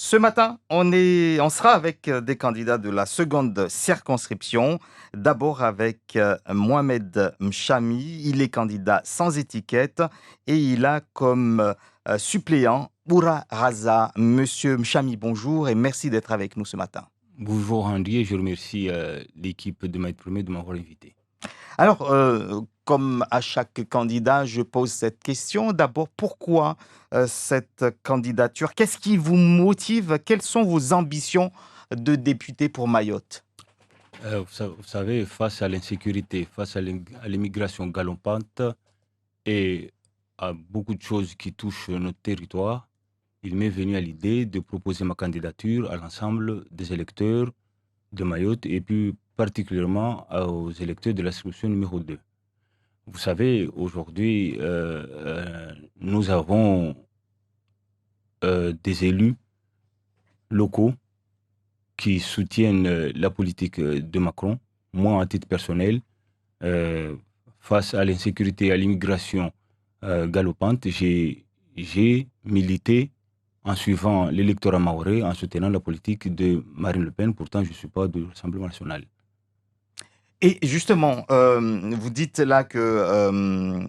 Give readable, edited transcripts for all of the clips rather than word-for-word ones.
Ce matin, on sera avec des candidats de la seconde circonscription. D'abord avec Mohamed Mchami. Il est candidat sans étiquette et il a comme suppléant Oura Raza. Monsieur Mchami, bonjour et merci d'être avec nous ce matin. Bonjour Andy et je remercie l'équipe de Maître Premier de m'avoir invité. Alors, comme à chaque candidat, je pose cette question. D'abord, pourquoi cette candidature? Qu'est-ce qui vous motive? Quelles sont vos ambitions de député pour Mayotte? Vous savez, face à l'insécurité, face à à l'immigration galopante et à beaucoup de choses qui touchent notre territoire, il m'est venu à l'idée de proposer ma candidature à l'ensemble des électeurs de Mayotte et plus particulièrement aux électeurs de la circonscription numéro 2. Vous savez, aujourd'hui, nous avons des élus locaux qui soutiennent la politique de Macron. Moi, à titre personnel, euh, face à l'insécurité et à l'immigration galopante, j'ai milité en suivant l'électorat mahorais, en soutenant la politique de Marine Le Pen. Pourtant, je ne suis pas du Rassemblement national. Et justement, vous dites là que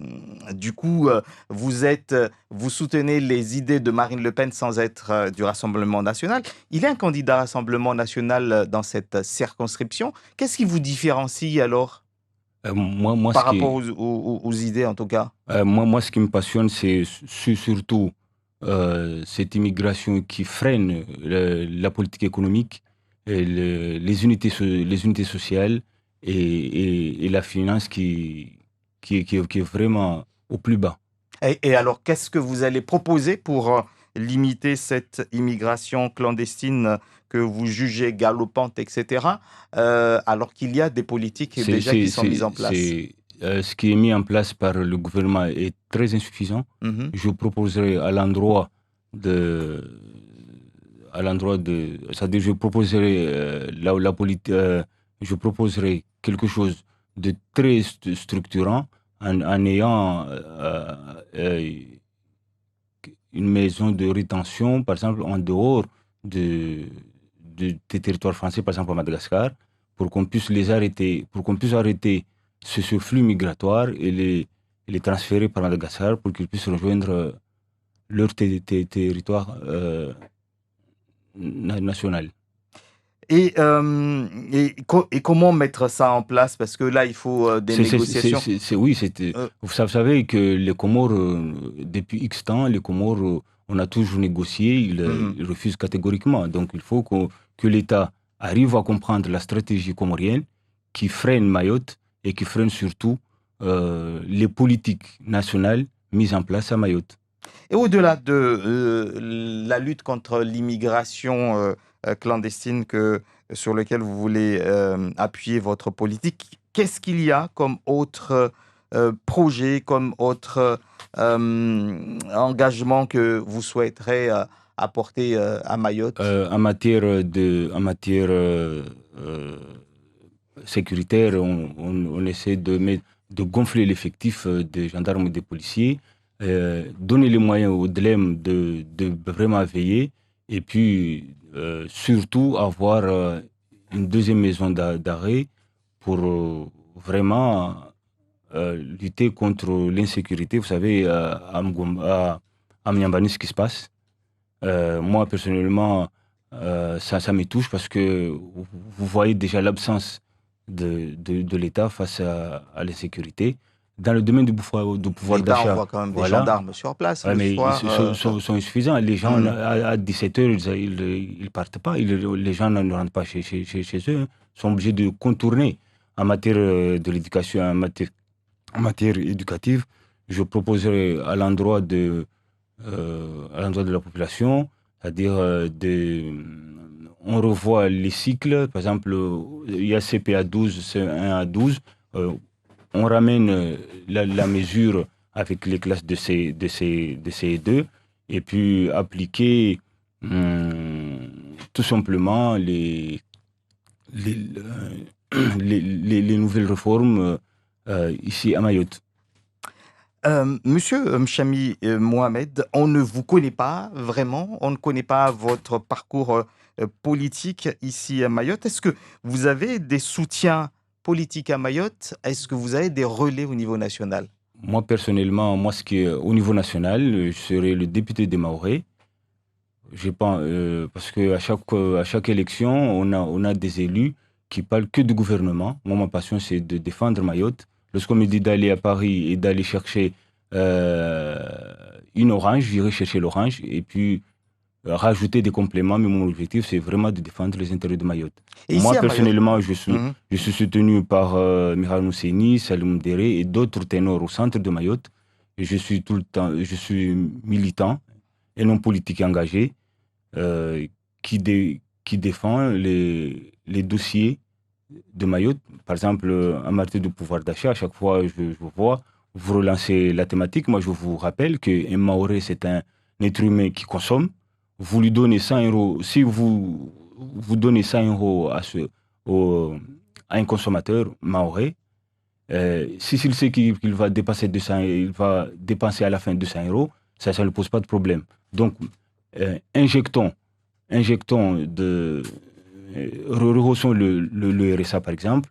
du coup, vous soutenez les idées de Marine Le Pen sans être du Rassemblement national. Il est un candidat Rassemblement national dans cette circonscription. Qu'est-ce qui vous différencie alors par rapport aux idées en tout cas? Ce qui me passionne, c'est surtout cette immigration qui freine la politique économique, et les unités sociales et la finance qui est vraiment au plus bas. Et alors, qu'est-ce que vous allez proposer pour limiter cette immigration clandestine que vous jugez galopante, etc., alors qu'il y a des politiques déjà qui sont mises en place? Ce qui est mis en place par le gouvernement est très insuffisant. Mhm. Je proposerai c'est-à-dire je proposerai je proposerai quelque chose de très structurant en ayant une maison de rétention, par exemple, en dehors des territoires français, par exemple à Madagascar, pour qu'on puisse les arrêter, pour qu'on puisse arrêter ce flux migratoire et les transférer par Madagascar pour qu'ils puissent rejoindre leur territoire national. Et comment mettre ça en place? Parce que là, il faut des négociations. Oui, Euh, vous savez que les Comores, depuis X temps, les Comores, on a toujours négocié, mhm. ils refusent catégoriquement. Donc il faut que l'État arrive à comprendre la stratégie comorienne qui freine Mayotte et qui freine surtout les politiques nationales mises en place à Mayotte. Et au-delà de la lutte contre l'immigration clandestine sur lequel vous voulez appuyer votre politique, qu'est-ce qu'il y a comme autre projet, comme autre engagement que vous souhaiterez apporter à Mayotte? En matière sécuritaire, on essaie de gonfler l'effectif des gendarmes et des policiers, donner les moyens aux DLEM de vraiment veiller, et puis surtout avoir une deuxième maison d'arrêt pour vraiment lutter contre l'insécurité. Vous savez, à Mniambani, ce qui se passe. Moi, personnellement, ça me touche parce que vous voyez déjà l'absence de l'État face à l'insécurité. Dans le domaine du pouvoir L'État d'achat, envoie quand même des voilà. gendarmes sur place Ouais, le mais ils soir. sont insuffisants. Les gens, Hmm. à 17 heures, ils partent pas. Les gens ne rentrent pas chez eux, hein. Ils sont obligés de contourner en matière de l'éducation, en matière éducative. Je proposerai à l'endroit de la population, c'est-à-dire on revoit les cycles, par exemple, il y a CPA 12, C1 à 12, euh, on ramène la mesure avec les classes de CE2 et puis appliquer tout simplement les, les nouvelles réformes ici à Mayotte. Monsieur Mchami Mohamed, on ne vous connaît pas vraiment, on ne connaît pas votre parcours politique ici à Mayotte. Est-ce que vous avez des soutiens politiques à Mayotte? Est-ce que vous avez des relais au niveau national? Moi, personnellement, moi, ce qui est au niveau national, je serai le député des Mahorais. J'ai pas, parce qu'à chaque élection, on a des élus qui parlent que du gouvernement. Moi, ma passion, c'est de défendre Mayotte. Lorsqu'on me dit d'aller à Paris et d'aller chercher euh, une orange, j'irai chercher l'orange et puis rajouter des compléments. Mais mon objectif, c'est vraiment de défendre les intérêts de Mayotte. Et ici Moi, à Mayotte? personnellement, Mhm. je suis soutenu par Mihal Mousseni, Salim Déré et d'autres ténors au centre de Mayotte. Et je suis tout le temps, je suis militant et non politique engagé euh, qui défend les dossiers de Mayotte. Par exemple, en matière de pouvoir d'achat, à chaque fois je vois, vous relancez la thématique. Moi, je vous rappelle qu'un Maoré, c'est un être humain qui consomme. Vous lui donnez 100 euros. Si vous donnez 100 euros au, à un consommateur Maoré, si s'il sait qu'il va dépasser 200, il va dépenser à la fin 200 euros, ça ne pose pas de problème. Donc, injectons rehaussons le RSA par exemple,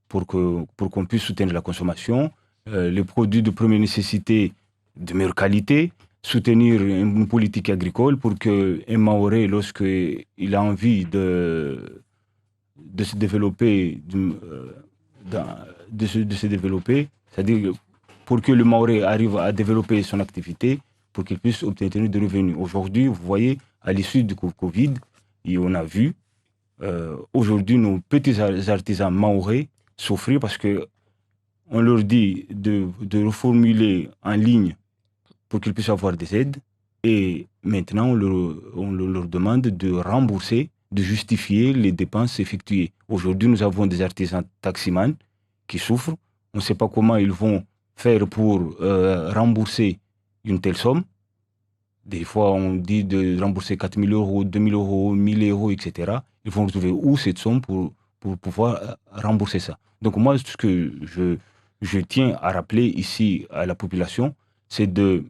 pour qu'on puisse soutenir la consommation, les produits de première nécessité de meilleure qualité, soutenir une politique agricole pour qu'un Maoré, lorsqu'il a envie de se développer, de se développer, c'est-à-dire pour que le Maoré arrive à développer son activité, pour qu'il puisse obtenir des revenus. Aujourd'hui, vous voyez, à l'issue du Covid, et on a vu aujourd'hui nos petits artisans mahorais souffrir parce que on leur dit de reformuler en ligne pour qu'ils puissent avoir des aides. Et maintenant, on leur demande de rembourser, de justifier les dépenses effectuées. Aujourd'hui, nous avons des artisans taximans qui souffrent. On ne sait pas comment ils vont faire pour rembourser une telle somme. Des fois, on dit de rembourser 4 000 euros, 2 000 euros, 1 000 euros, etc. Ils vont retrouver où cette somme pour pouvoir rembourser ça. Donc moi, ce que je tiens à rappeler ici à la population, c'est de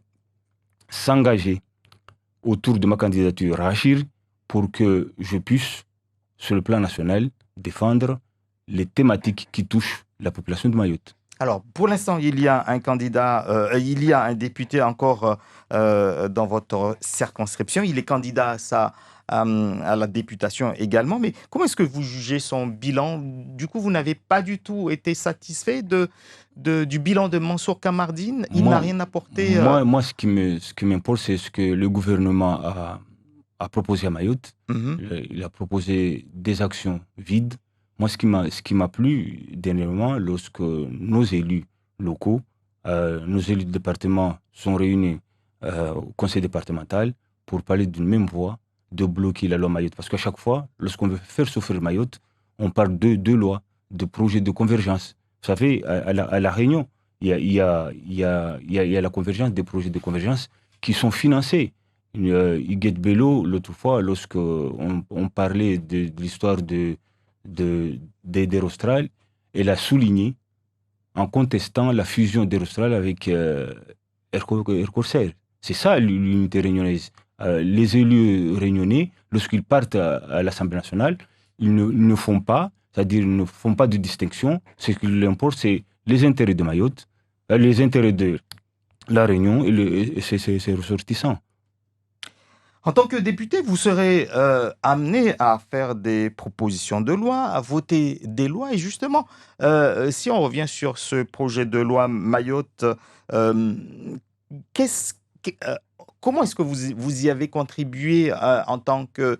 s'engager autour de ma candidature à Achir pour que je puisse, sur le plan national, défendre les thématiques qui touchent la population de Mayotte. Alors, pour l'instant, il y a un candidat, il y a un député encore dans votre circonscription. Il est candidat à la députation également. Mais comment est-ce que vous jugez son bilan? Du coup, vous n'avez pas du tout été satisfait du bilan de Mansour Kamardine? Il n'a Moi, rien apporté. moi ce qui m'importe, c'est ce que le gouvernement a proposé à Mayotte. Mhm. Il a proposé des actions vides. Moi, ce qui m'a plu dernièrement, lorsque nos élus locaux, nos élus de département sont réunis au conseil départemental pour parler d'une même voix, de bloquer la loi Mayotte. Parce qu'à chaque fois, lorsqu'on veut faire souffrir Mayotte, on parle de deux lois, de projets de convergence. Vous savez, à la Réunion, il y a la convergence, des projets de convergence qui sont financés. Huguette Bello, l'autre fois, on parlait de l'histoire d'Austral, elle a souligné en contestant la fusion d'Austral avec Air. C'est ça l'unité réunionnaise. Les élus réunionnais, lorsqu'ils partent à l'Assemblée nationale, ils ne font pas, c'est-à-dire ils ne font pas de distinction. Ce qui leur importe, c'est les intérêts de Mayotte, les intérêts de la Réunion et ses ressortissants. En tant que député, vous serez amené à faire des propositions de loi, à voter des lois. Et justement, si on revient sur ce projet de loi Mayotte, euh, qu'est-ce que- euh, comment est-ce que vous y avez contribué en tant que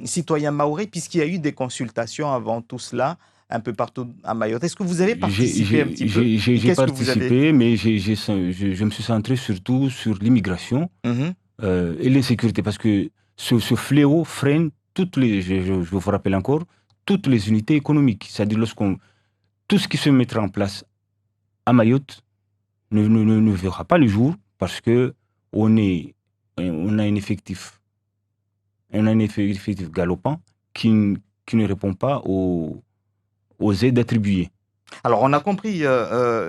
citoyen mahorais, puisqu'il y a eu des consultations avant tout cela, un peu partout à Mayotte? Est-ce que vous avez participé un petit peu? Et J'ai qu'est-ce que vous avez... participé, mais je me suis centré surtout sur l'immigration Mhm. et l'insécurité, parce que ce fléau freine je vous rappelle encore, toutes les unités économiques. C'est-à-dire tout ce qui se mettra en place à Mayotte ne verra pas le jour parce que on est, on a un effectif, on a un effectif galopant qui ne répond pas aux aides attribuées. Alors, on a compris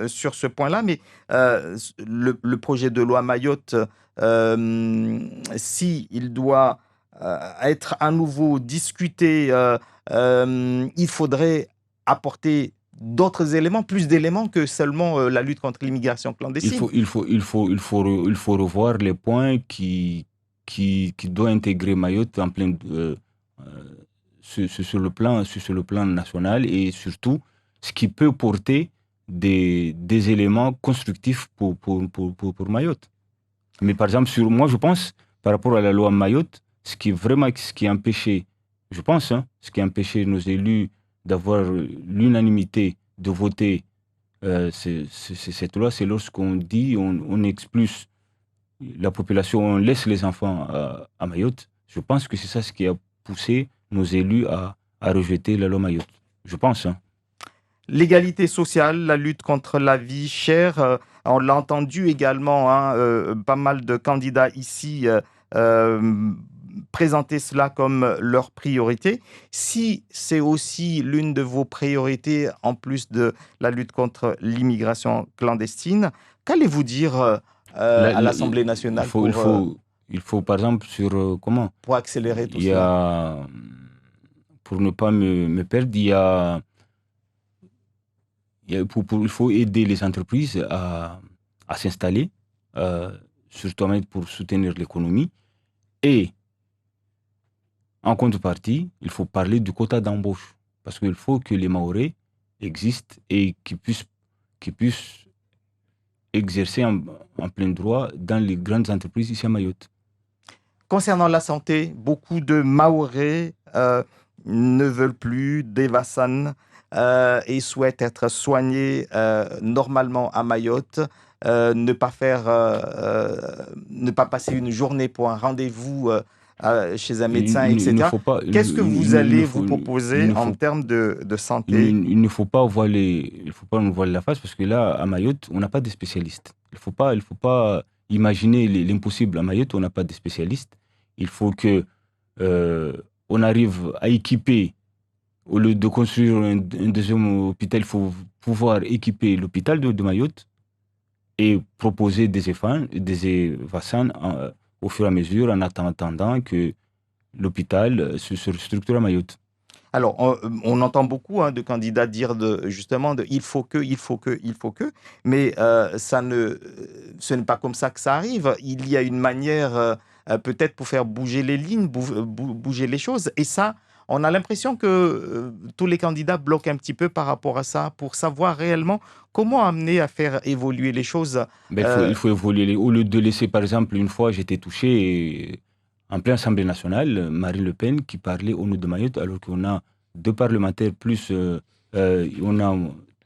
sur ce point-là, mais le projet de loi Mayotte, si il doit être à nouveau discuté, il faudrait apporter d'autres éléments, plus d'éléments que seulement la lutte contre l'immigration clandestine. Il faut revoir les points qui doivent intégrer Mayotte en plein, sur le plan national et surtout ce qui peut porter des éléments constructifs pour Mayotte. Mais par exemple, moi, je pense, par rapport à la loi Mayotte, ce qui a empêché, je pense, hein, ce qui a empêché nos élus d'avoir l'unanimité de voter cette loi, c'est lorsqu'on dit, on expulse la population, on laisse les enfants à Mayotte. Je pense que c'est ça ce qui a poussé nos élus à rejeter la loi Mayotte. Je pense, hein. L'égalité sociale, la lutte contre la vie chère, on l'a entendu également, hein, pas mal de candidats ici euh, présenter cela comme leur priorité. Si c'est aussi l'une de vos priorités, en plus de la lutte contre l'immigration clandestine, qu'allez-vous dire Là, à l'Assemblée il nationale faut, il faut, par exemple, comment? pour accélérer tout Il y cela? a, pour ne pas me perdre, il faut aider les entreprises à s'installer, euh, surtout pour soutenir l'économie. Et en contrepartie, il faut parler du quota d'embauche. Parce qu'il faut que les Mahorais existent et qu'ils puissent exercer en plein droit dans les grandes entreprises ici à Mayotte. Concernant la santé, beaucoup de Mahorais ne veulent plus d'Evasan et souhaitent être soignés normalement à Mayotte, ne pas passer une journée pour un rendez-vous chez un médecin, Il ne etc. faut pas, Qu'est-ce que vous il ne allez vous faut, proposer en termes de santé? il ne faut pas il faut pas nous voiler la face parce que là, à Mayotte, on n'a pas de spécialistes. Il faut pas imaginer l'impossible. À Mayotte, on n'a pas de spécialistes. Il faut que euh, on arrive à équiper, au lieu de construire un deuxième hôpital, il faut pouvoir équiper l'hôpital de Mayotte et proposer des vaccins au fur et à mesure en attendant que l'hôpital se structure à Mayotte. Alors, on entend beaucoup hein, de candidats dire justement il faut que, il faut que, il faut que, mais ce n'est pas comme ça que ça arrive. Il y a une manière peut-être pour faire bouger les lignes, bouger les choses. Et ça, on a l'impression que tous les candidats bloquent un petit peu par rapport à ça pour savoir réellement comment amener à faire évoluer les choses. Ben, Euh, il faut évoluer. Au lieu de laisser, par exemple, une fois, j'étais touché en pleine Assemblée nationale, Marine Le Pen qui parlait au nom de Mayotte, alors qu'on a deux parlementaires, plus on a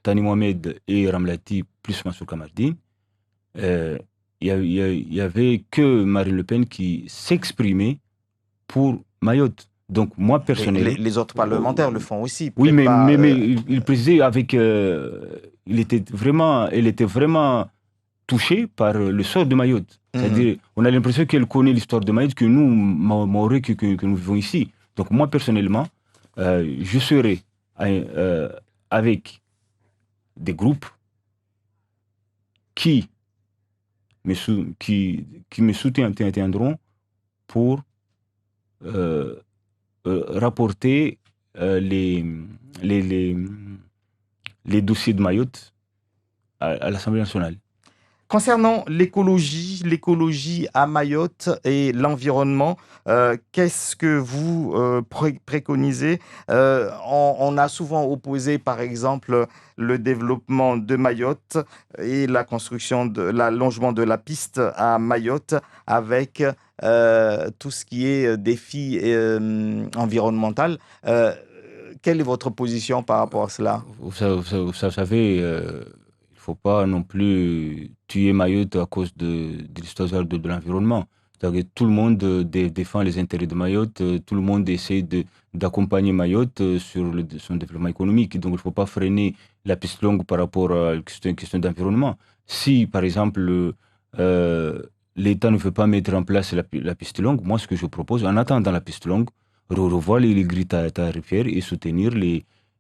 Tani Mohamed et Ramlati, plus Mansour Kamardine. Euh, il y avait que Marine Le Pen qui s'exprimait pour Mayotte. Donc, moi, personnellement, les autres parlementaires le font aussi, oui, peut-être pas. mais il précisait avec. Elle était vraiment touchée par le sort de Mayotte. Mhm. C'est-à-dire, on a l'impression qu'elle connaît l'histoire de Mayotte que nous, Maoris, que nous vivons ici. Donc, moi, personnellement, je serai avec des groupes qui qui me soutiendront pour euh, rapporter euh, les, les, les, les dossiers de Mayotte à l'Assemblée nationale. Concernant l'écologie à Mayotte et l'environnement, qu'est-ce que vous préconisez? On a souvent opposé, par exemple, le développement de Mayotte et la construction de l'allongement de la piste à Mayotte avec tout ce qui est défi environnemental. Quelle est votre position par rapport à cela? Vous savez, il ne faut pas non plus tuer Mayotte à cause de l'histoire de l'environnement. C'est-à-dire que tout le monde défend les intérêts de Mayotte, tout le monde essaie d'accompagner Mayotte sur son développement économique. Donc, il ne faut pas freiner la piste longue par rapport à une question d'environnement. Si, par exemple, l'État ne veut pas mettre en place la piste longue, moi, ce que je propose, en attendant la piste longue, revoir les grilles tarifaires et soutenir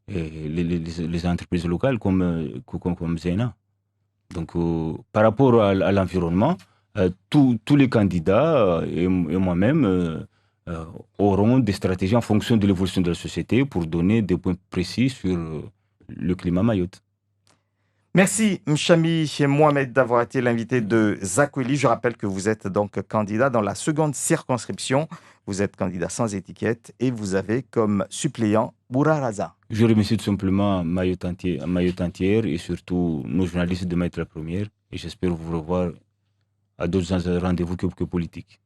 les entreprises locales comme Zena. Donc, par rapport à l'environnement, tous les candidats et moi-même auront des stratégies en fonction de l'évolution de la société pour donner des points précis sur le climat Mayotte. Merci Mchami Mohamed d'avoir été l'invité de Zakweli. Je rappelle que vous êtes donc candidat dans la seconde circonscription. Vous êtes candidat sans étiquette et vous avez comme suppléant Bouraraza. Je remercie tout simplement Mayotte entière et surtout nos journalistes de Mayotte la Première. Et j'espère vous revoir à d'autres rendez-vous que politiques.